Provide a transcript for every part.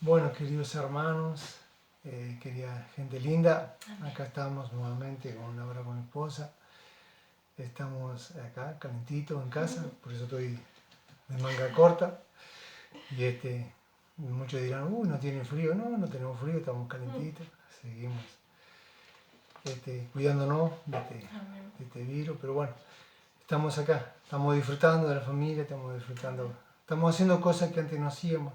Bueno, queridos hermanos, querida gente linda, acá estamos nuevamente con Laura, con mi esposa. Estamos acá, calentitos en casa, por eso estoy de manga corta. Y muchos dirán, no tienen frío. No, no tenemos frío, estamos calentitos, seguimos cuidándonos de este virus, pero bueno, estamos acá, estamos disfrutando de la familia, estamos haciendo cosas que antes no hacíamos,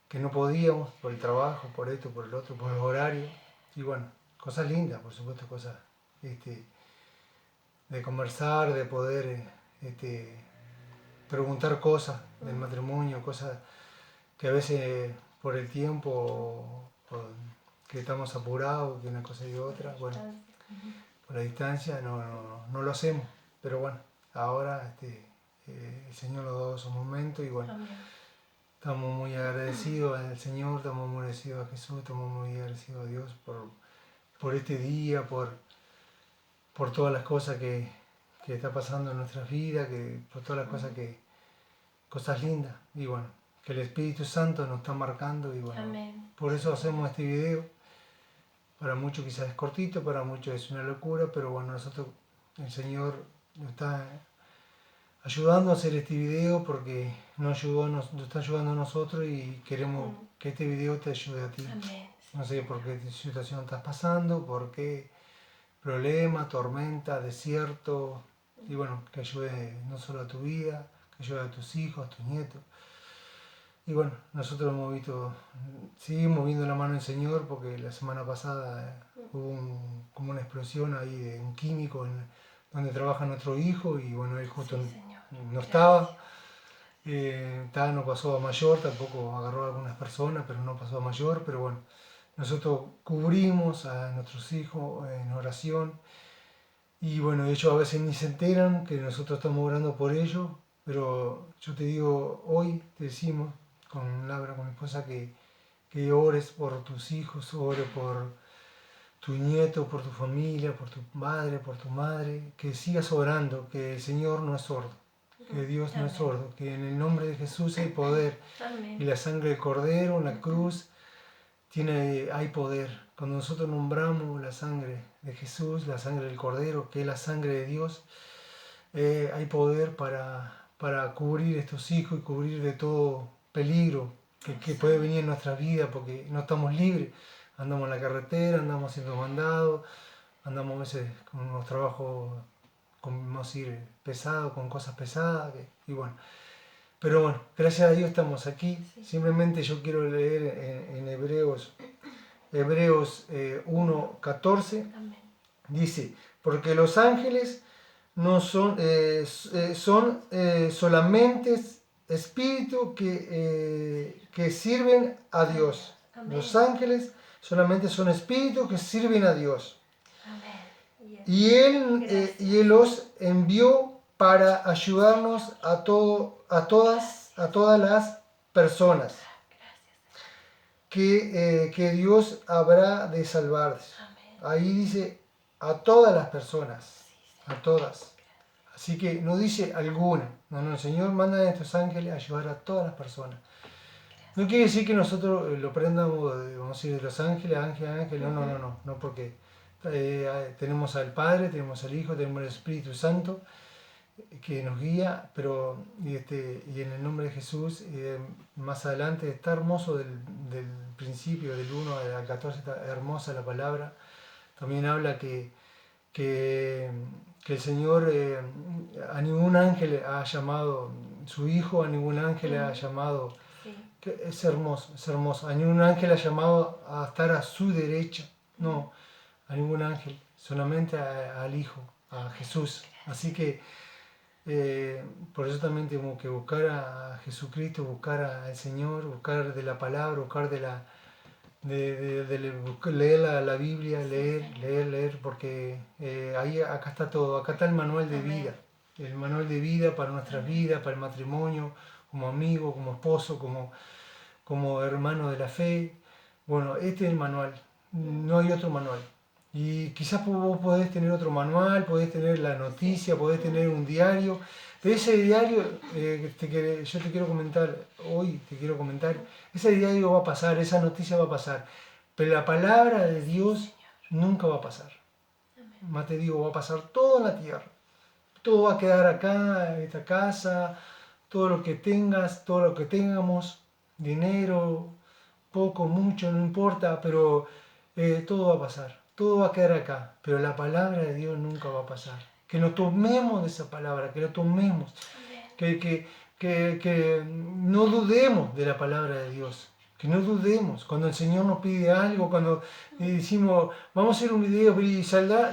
que no podíamos por el trabajo, por esto, por el otro, por el horario. Y bueno, cosas lindas, por supuesto, cosas de conversar, de poder preguntar cosas del matrimonio, cosas que a veces por el tiempo, que estamos apurados, que una cosa y otra, bueno, por la distancia no lo hacemos. Pero bueno, ahora el Señor nos ha dado esos momentos y bueno, estamos muy agradecidos al Señor, estamos muy agradecidos a Jesús, estamos muy agradecidos a Dios por este día, por todas las cosas que está pasando en nuestras vidas, por todas las cosas lindas. Y bueno, que el Espíritu Santo nos está marcando y bueno, por eso hacemos este video. Para muchos quizás es cortito, para muchos es una locura, pero bueno, el Señor nos está ayudando a hacer este video porque nos está ayudando a nosotros y queremos que este video te ayude a ti. No sé por qué situación estás pasando, por qué problema, tormenta, desierto, y bueno, que ayude no solo a tu vida, que ayude a tus hijos, a tus nietos. Y bueno, nosotros seguimos viendo la mano del Señor porque la semana pasada hubo como una explosión ahí de un químico donde trabaja nuestro hijo y bueno, él justo no estaba. No pasó a mayor, tampoco agarró a algunas personas, pero no pasó a mayor. Pero bueno, nosotros cubrimos a nuestros hijos en oración y bueno, ellos a veces ni se enteran que nosotros estamos orando por ellos, pero yo te digo, hoy te decimos con Laura, con mi esposa, que ores por tus hijos, ores por tu nieto, por tu familia, por tu padre, por tu madre, que sigas orando, que el Señor no es sordo, que Dios no es sordo, que en el nombre de Jesús hay poder. Y la sangre del Cordero en la cruz hay poder. Cuando nosotros nombramos la sangre de Jesús, la sangre del Cordero, que es la sangre de Dios, hay poder para cubrir estos hijos y cubrir de todo peligro que puede venir en nuestra vida, porque no estamos libres. Andamos en la carretera, andamos siendo mandados, andamos a veces con unos trabajos, vamos a decir, pesados, con cosas pesadas, y bueno. Pero bueno, gracias a Dios estamos aquí. Simplemente yo quiero leer en Hebreos 1:14, dice, porque los ángeles no son solamente espíritus que sirven a Dios. Los ángeles solamente son espíritus que sirven a Dios. Y Él los envió para ayudarnos a todas las personas que Dios habrá de salvar. Ahí dice a todas las personas, a todas. Así que no dice alguna. No, el Señor manda a estos ángeles a ayudar a todas las personas. No quiere decir que nosotros lo prendamos, vamos a decir, de los ángeles, ángel, no, porque tenemos al Padre, tenemos al Hijo, tenemos al Espíritu Santo que nos guía, pero y en el nombre de Jesús, más adelante está hermoso del principio, del 1 al 14, está hermosa la palabra. También habla que el Señor a ningún ángel ha llamado su Hijo, a ningún ángel ha llamado, es hermoso, a ningún ángel ha llamado a estar a su derecha, no, a ningún ángel, solamente al Hijo, a Jesús. Así que por eso también tenemos que buscar a Jesucristo, buscar al Señor, buscar de la palabra, buscar leer la Biblia, leer, porque acá está todo, acá está el manual de vida, el manual de vida para nuestras vidas, para el matrimonio, como amigo, como esposo, como hermano de la fe. Bueno, este es el manual, no hay otro manual. Y quizás vos podés tener otro manual, podés tener la noticia, podés tener un diario. Pero ese diario, yo te quiero comentar, hoy te quiero comentar, ese diario va a pasar, esa noticia va a pasar. Pero la palabra de Dios nunca va a pasar. Más te digo, va a pasar todo en la tierra. Todo va a quedar acá, en esta casa, todo lo que tengas, todo lo que tengamos, dinero, poco, mucho, no importa, pero todo va a pasar, todo va a quedar acá, pero la palabra de Dios nunca va a pasar. Que nos tomemos de esa palabra, que lo tomemos, que no dudemos de la palabra de Dios, que no dudemos cuando el Señor nos pide algo, cuando decimos, vamos a hacer un video y saldrá.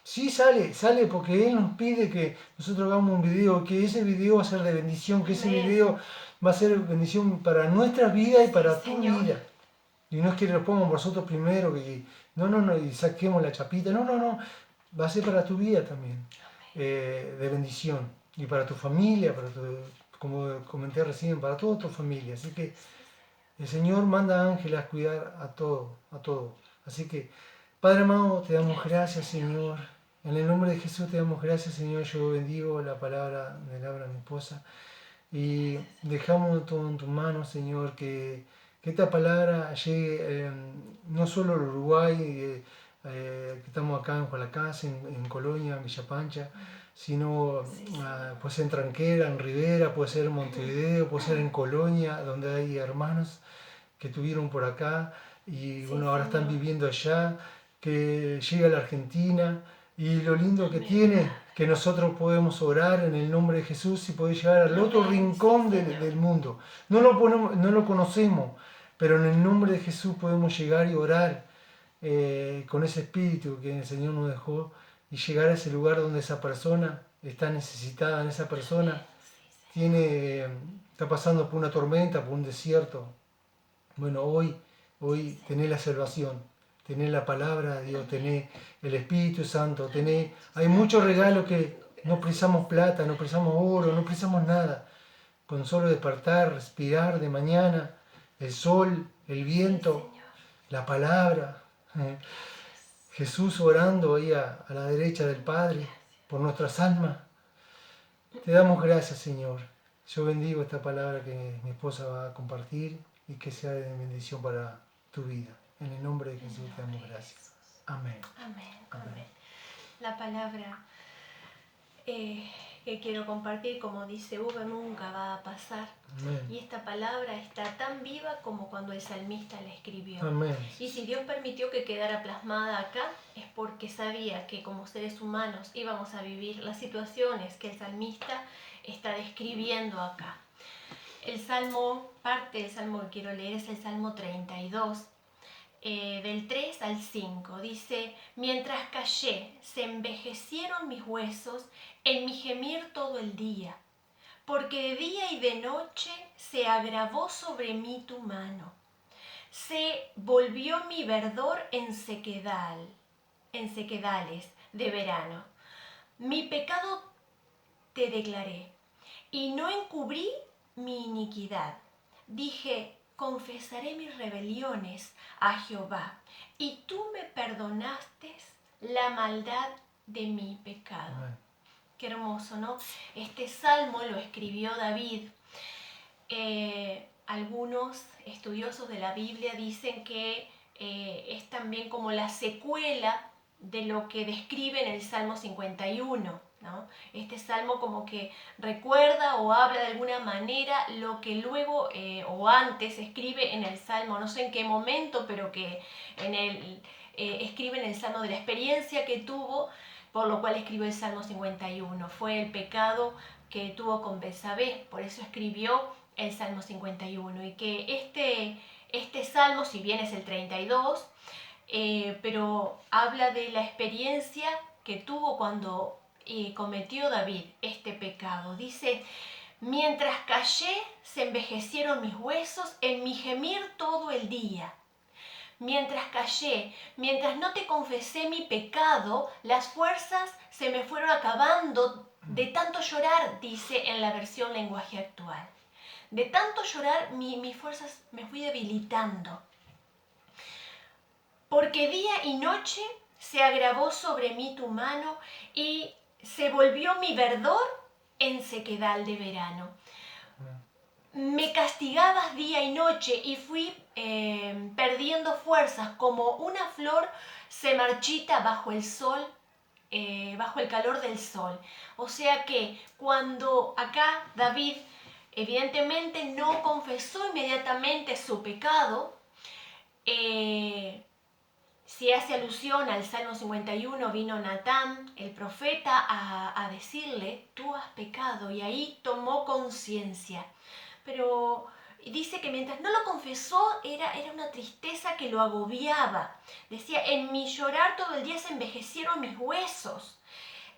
Sí, sale porque Él nos pide que nosotros hagamos un video, que ese video va a ser de bendición, que ese video va a ser bendición para nuestra vida y para tu vida. Y no es que lo pongamos vosotros primero, y y saquemos la chapita, no, va a ser para tu vida también, de bendición, y para tu familia, como comenté recién, para toda tu familia. Así que el Señor manda ángeles a cuidar a todo. Así que, Padre amado, te damos gracias, Señor. En el nombre de Jesús te damos gracias, Señor. Yo bendigo la palabra de Laura, mi esposa. Y dejamos todo en tus manos, Señor, que esta palabra llegue no solo al Uruguay, que estamos acá en Jualacás, en Colonia, en Villa Pancha, sino puede ser en Tranquera, en Rivera, puede ser en Montevideo, puede ser en Colonia, donde hay hermanos que estuvieron por acá y bueno, ahora están viviendo allá, que llega a la Argentina y lo lindo que tiene, que nosotros podemos orar en el nombre de Jesús y poder llegar al otro rincón del mundo. No lo conocemos, pero en el nombre de Jesús podemos llegar y orar con ese espíritu que el Señor nos dejó y llegar a ese lugar donde esa persona está necesitada, esa persona está pasando por una tormenta, por un desierto. Bueno, hoy tenés la salvación, tenés la palabra de Dios, tenés el Espíritu Santo, hay muchos regalos que no precisamos plata, no precisamos oro, no precisamos nada. Con solo despertar, respirar de mañana, el sol, el viento, la palabra. Jesús orando ahí a la derecha del Padre por nuestras almas. Te damos gracias, Señor. Yo bendigo esta palabra que mi esposa va a compartir y que sea de bendición para tu vida. En el nombre de Jesús te damos gracias. Amén. Amén. La palabra que quiero compartir, como dice Hugo, nunca va a pasar. Amén. Y esta palabra está tan viva como cuando el salmista la escribió. Amén. Y si Dios permitió que quedara plasmada acá, es porque sabía que como seres humanos íbamos a vivir las situaciones que el salmista está describiendo acá. Parte del salmo que quiero leer es el Salmo 32, del 3 al 5. Dice: mientras callé, se envejecieron mis huesos en mi gemir todo el día, porque de día y de noche se agravó sobre mí tu mano. Se volvió mi verdor en sequedales de verano. Mi pecado te declaré, y no encubrí mi iniquidad. Dije: confesaré mis rebeliones a Jehová, y tú me perdonaste la maldad de mi pecado. Amén. Qué hermoso, ¿no? Este salmo lo escribió David. Algunos estudiosos de la Biblia dicen que es también como la secuela de lo que describe en el Salmo 51, ¿no? Este salmo como que recuerda o habla de alguna manera lo que luego o antes escribe en el salmo, no sé en qué momento, pero que escribe en el salmo de la experiencia que tuvo, por lo cual escribió el Salmo 51. Fue el pecado que tuvo con Betsabé, por eso escribió el Salmo 51. Y que este salmo, si bien es el 32, pero habla de la experiencia que tuvo cuando cometió David este pecado. Dice: mientras callé, se envejecieron mis huesos en mi gemir todo el día. Mientras callé, mientras no te confesé mi pecado, las fuerzas se me fueron acabando de tanto llorar, dice en la versión lenguaje actual. De tanto llorar, mis fuerzas me fui debilitando. Porque día y noche se agravó sobre mí tu mano y se volvió mi verdor en sequedad de verano. Me castigabas día y noche y fui perdiendo fuerzas como una flor se marchita bajo el sol, bajo el calor del sol. O sea que cuando acá David evidentemente no confesó inmediatamente su pecado, si hace alusión al Salmo 51, vino Natán, el profeta, a decirle, tú has pecado, y ahí tomó conciencia. Pero dice que mientras no lo confesó, era una tristeza que lo agobiaba. Decía, en mi llorar todo el día se envejecieron mis huesos.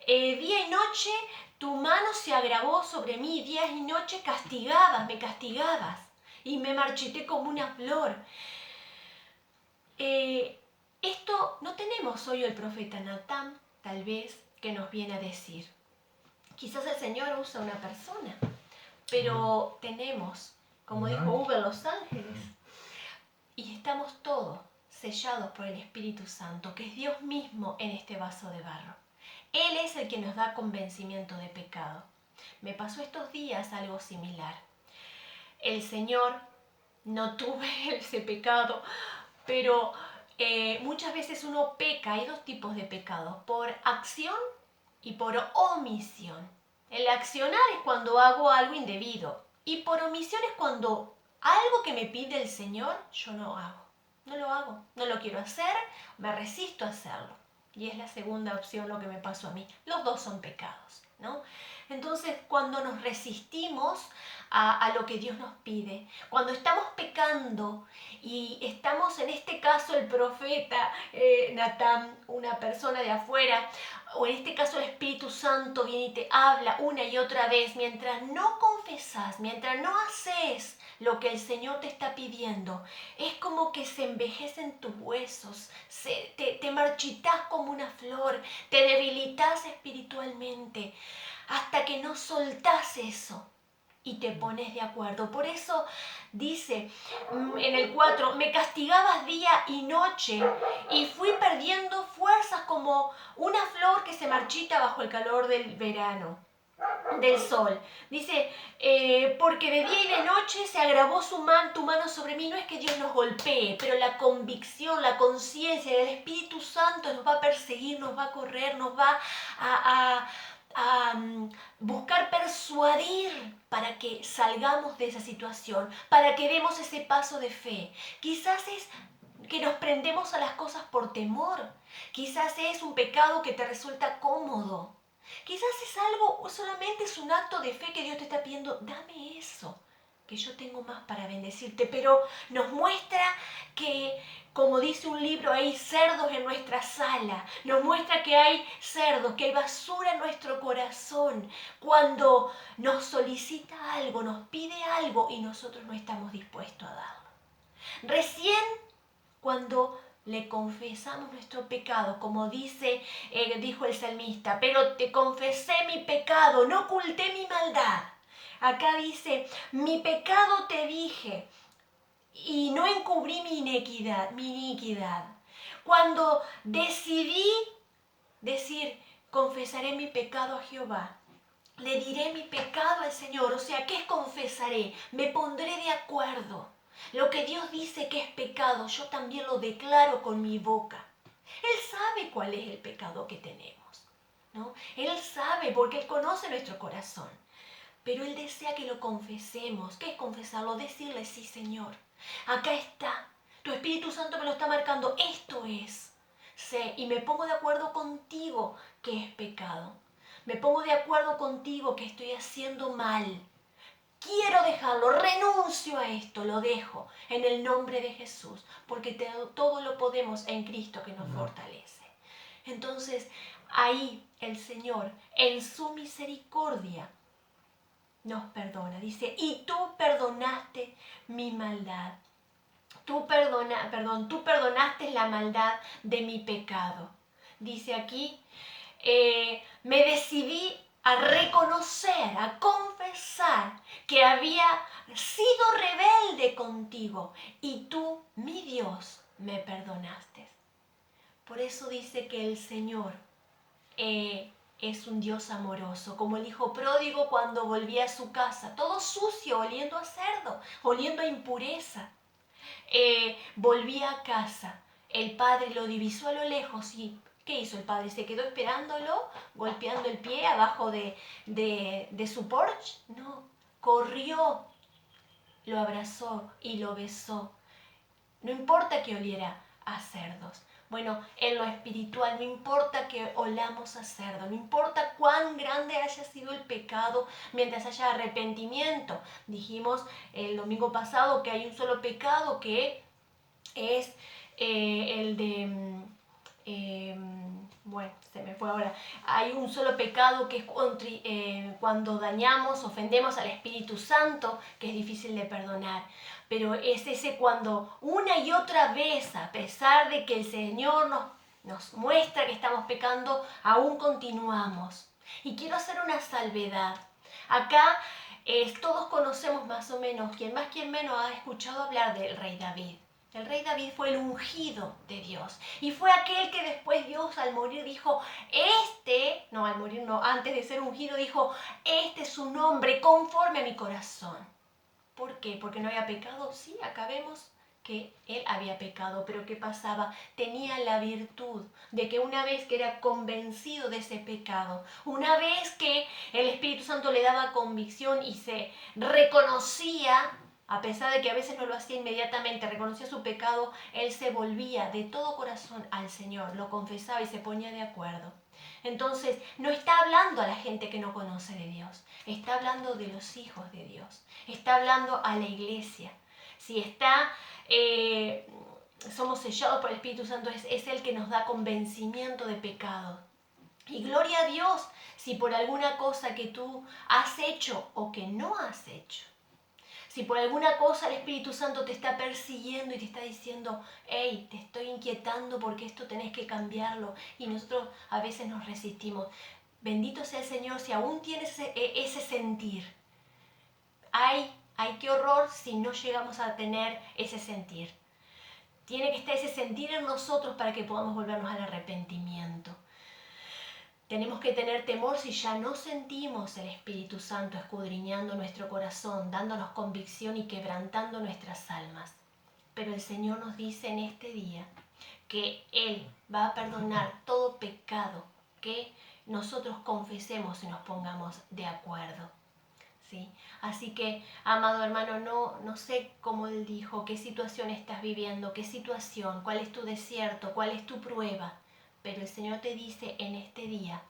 Día y noche tu mano se agravó sobre mí, día y noche me castigabas, y me marchité como una flor. Esto no tenemos hoy el profeta Natán, tal vez, que nos viene a decir. Quizás el Señor usa una persona, pero tenemos, como dijo Uber, los ángeles, y estamos todos sellados por el Espíritu Santo, que es Dios mismo en este vaso de barro. Él es el que nos da convencimiento de pecado. Me pasó estos días algo similar. El Señor, no tuve ese pecado, pero muchas veces uno peca. Hay dos tipos de pecados, por acción y por omisión. El accionar es cuando hago algo indebido, y por omisión es cuando algo que me pide el Señor yo no hago. No lo hago, no lo quiero hacer, me resisto a hacerlo. Y es la segunda opción lo que me pasó a mí. Los dos son pecados, ¿no? Entonces, cuando nos resistimos a lo que Dios nos pide, cuando estamos pecando y estamos, en este caso, el profeta Natán, una persona de afuera, o en este caso el Espíritu Santo viene y te habla una y otra vez, mientras no confesas, mientras no haces lo que el Señor te está pidiendo, es como que se envejecen tus huesos, te marchitas como una flor, te debilitas espiritualmente, hasta que no soltás eso y te pones de acuerdo. Por eso dice en el 4, me castigabas día y noche y fui perdiendo fuerzas como una flor que se marchita bajo el calor del verano, del sol. Dice, porque de día y de noche se agravó tu mano sobre mí. No es que Dios nos golpee, pero la convicción, la conciencia del Espíritu Santo nos va a perseguir, nos va a correr, nos va a buscar persuadir para que salgamos de esa situación, para que demos ese paso de fe. Quizás es que nos prendemos a las cosas por temor. Quizás es un pecado que te resulta cómodo. Quizás es algo, solamente es un acto de fe que Dios te está pidiendo, dame eso, que yo tengo más para bendecirte. Pero nos muestra que, como dice un libro, hay cerdos en nuestra sala. Nos muestra que hay cerdos, que hay basura en nuestro corazón. Cuando nos solicita algo, nos pide algo y nosotros no estamos dispuestos a darlo. Recién cuando le confesamos nuestro pecado, como dijo el salmista, pero te confesé mi pecado, no oculté mi maldad. Acá dice, mi pecado te dije y no encubrí mi iniquidad. Cuando decidí decir, confesaré mi pecado a Jehová, le diré mi pecado al Señor, o sea, ¿qué confesaré? Me pondré de acuerdo. Lo que Dios dice que es pecado, yo también lo declaro con mi boca. Él sabe cuál es el pecado que tenemos, ¿no? Él sabe porque Él conoce nuestro corazón. Pero Él desea que lo confesemos. ¿Qué es confesarlo? Decirle, sí, Señor, acá está. Tu Espíritu Santo me lo está marcando. Esto es. Sé y me pongo de acuerdo contigo que es pecado. Me pongo de acuerdo contigo que estoy haciendo mal. Quiero dejarlo, renuncio a esto, lo dejo en el nombre de Jesús, porque todo lo podemos en Cristo que nos fortalece. Entonces, ahí el Señor, en su misericordia, nos perdona. Dice, y tú perdonaste mi maldad. Tú perdonaste la maldad de mi pecado. Dice aquí, me decidí a reconocer, a confesar que había sido rebelde contigo y tú, mi Dios, me perdonaste. Por eso dice que el Señor es un Dios amoroso, como el hijo pródigo cuando volvía a su casa, todo sucio, oliendo a cerdo, oliendo a impureza. Volvía a casa, el padre lo divisó a lo lejos y ¿qué hizo el padre? ¿Se quedó esperándolo, golpeando el pie abajo de su porche? No, corrió, lo abrazó y lo besó. No importa que oliera a cerdos. Bueno, en lo espiritual, no importa que olamos a cerdo, no importa cuán grande haya sido el pecado, mientras haya arrepentimiento. Dijimos el domingo pasado que hay un solo pecado que es el de... bueno, se me fue ahora. Hay un solo pecado que es cuando dañamos, ofendemos al Espíritu Santo, que es difícil de perdonar. Pero es ese cuando una y otra vez, a pesar de que el Señor nos muestra que estamos pecando, aún continuamos. Y quiero hacer una salvedad. Acá todos conocemos más o menos, quien más quien menos ha escuchado hablar del rey David. El rey David fue el ungido de Dios y fue aquel que después Dios al morir dijo, al morir no, antes de ser ungido dijo, este es un hombre conforme a mi corazón. ¿Por qué? ¿Porque no había pecado? Sí, acá vemos que él había pecado, pero ¿qué pasaba? Tenía la virtud de que una vez que era convencido de ese pecado, una vez que el Espíritu Santo le daba convicción y se reconocía, a pesar de que a veces no lo hacía inmediatamente, reconocía su pecado, él se volvía de todo corazón al Señor, lo confesaba y se ponía de acuerdo. Entonces, no está hablando a la gente que no conoce de Dios, está hablando de los hijos de Dios, está hablando a la iglesia. Si somos sellados por el Espíritu Santo, es el que nos da convencimiento de pecado. Y gloria a Dios si por alguna cosa que tú has hecho o que no has hecho, si por alguna cosa el Espíritu Santo te está persiguiendo y te está diciendo, hey, te estoy inquietando porque esto tenés que cambiarlo, y nosotros a veces nos resistimos. Bendito sea el Señor si aún tienes ese sentir. Ay, qué horror si no llegamos a tener ese sentir. Tiene que estar ese sentir en nosotros para que podamos volvernos al arrepentimiento. Tenemos que tener temor si ya no sentimos el Espíritu Santo escudriñando nuestro corazón, dándonos convicción y quebrantando nuestras almas. Pero el Señor nos dice en este día que Él va a perdonar todo pecado que nosotros confesemos y nos pongamos de acuerdo. ¿Sí? Así que, amado hermano, no sé cómo Él dijo, qué situación estás viviendo, qué situación, cuál es tu desierto, cuál es tu prueba. Pero el Señor te dice en este día,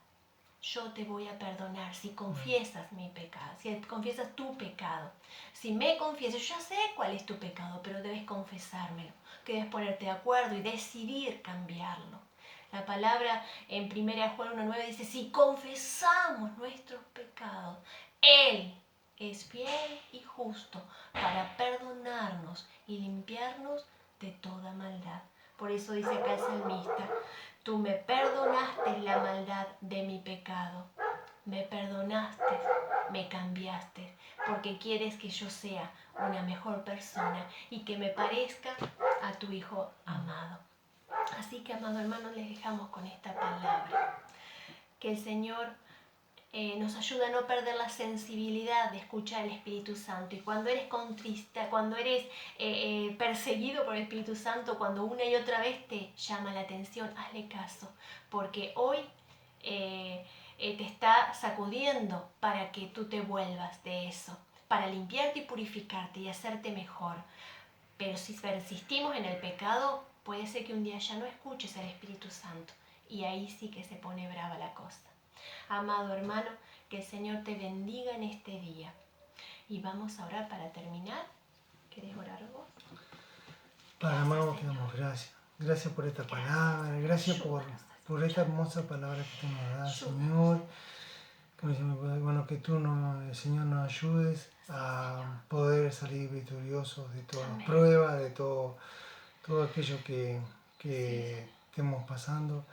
yo te voy a perdonar si confiesas mi pecado, si confiesas tu pecado. Si me confiesas, yo ya sé cuál es tu pecado, pero debes confesármelo, que debes ponerte de acuerdo y decidir cambiarlo. La palabra en 1 Juan 1:9 dice, si confesamos nuestros pecados, Él es fiel y justo para perdonarnos y limpiarnos de toda maldad. Por eso dice acá el salmista, tú me perdonaste la maldad de mi pecado, me perdonaste, me cambiaste, porque quieres que yo sea una mejor persona y que me parezca a tu Hijo amado. Así que, amado hermano, les dejamos con esta palabra. Que el Señor nos ayude a no perder la sensibilidad de escuchar al Espíritu Santo. Y cuando eres contrista, cuando eres perseguido por el Espíritu Santo, cuando una y otra vez te llama la atención, hazle caso, porque hoy te está sacudiendo para que tú te vuelvas de eso, para limpiarte y purificarte y hacerte mejor. Pero si persistimos en el pecado, puede ser que un día ya no escuches al Espíritu Santo y ahí sí que se pone brava la cosa. Amado hermano, que el Señor te bendiga en este día. Y vamos a orar para terminar. ¿Querés orar vos? Padre amado, te damos gracias. Gracias por esta palabra. Gracias por esta hermosa palabra que tú nos das, Señor. Bueno, que tú, Señor, nos ayudes a poder salir victoriosos de todas las pruebas, de todo aquello que estemos pasando.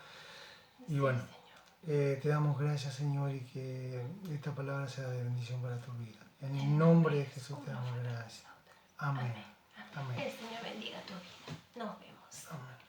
Y bueno, te damos gracias, Señor, y que esta palabra sea de bendición para tu vida. En el nombre de Jesús te damos gracias. Amén. Amén. El Señor bendiga tu vida. Nos vemos. Amén.